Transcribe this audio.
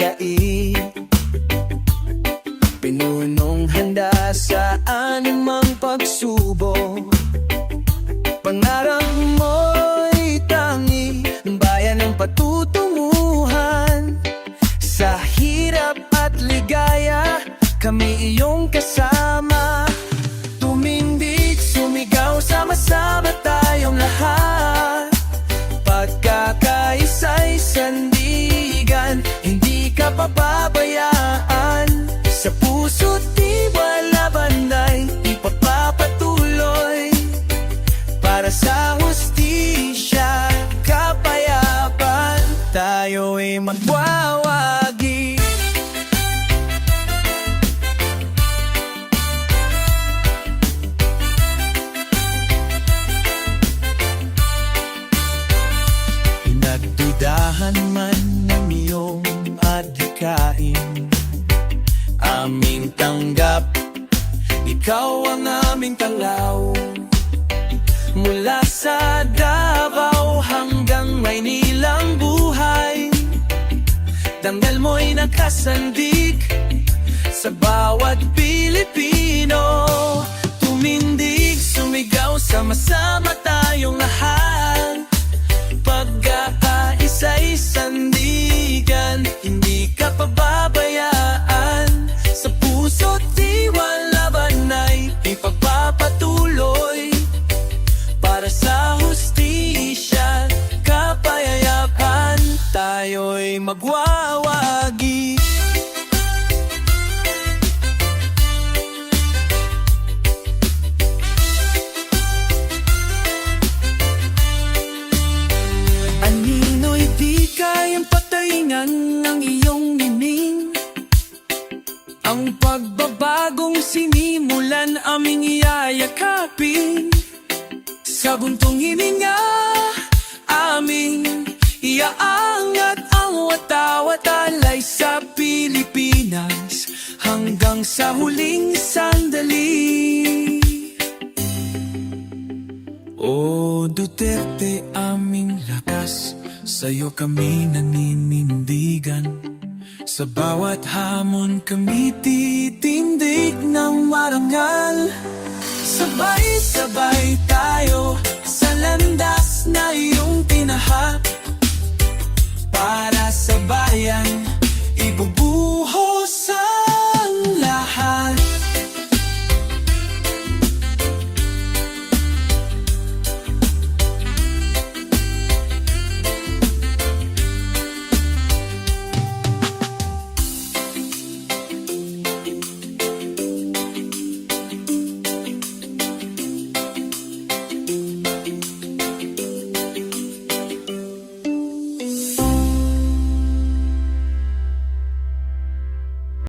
daig, pinunong handa sa anumang pagsubok. Pangarap mo'y tangi, bayan ng patutunguhan. Sa hirap at ligaya, kami iyong kasama. Tumindig, sumigaw, sama-sama tayong lahat. Pagkakaisa'y sandigan, hindi ka pababayaan. Sa puso't tiwala banay, ipagpapatuloy. Para sa hustisya, kapayapaan, tayo'y magwawagi. Pinagdudahan man ng iyong adhikain, aming tanggap, ikaw ang aming tanglaw. Mula sa Davao hanggang Maynilang buhay, damdal mo'y nakasandig sa bawat Pilipino. Tumindig, sumigaw, sama-sama tayong lahat. Pagkakaisa'y sandigan, hindi ka pababayaan. Sa puso't tiwala banay, ipagpapatuloy. Para sa hustisya, kapayayapan, tayo'y magwawagi. Anino'y di kayang patayngan ng iyong nining. Ang pagbabagong sinimulan, aming iyayakapin. Sa buntong hininga, aming iaangat ang watawatalay sa Pilipinas hanggang sa huling sandali. O Duterte, aming lakas, sa'yo kami naninindigan. Sa bawat hamon kami titindig ng marangal. Sabay-sabay tayo sa landas na iyong tinahak. Para sa bayan,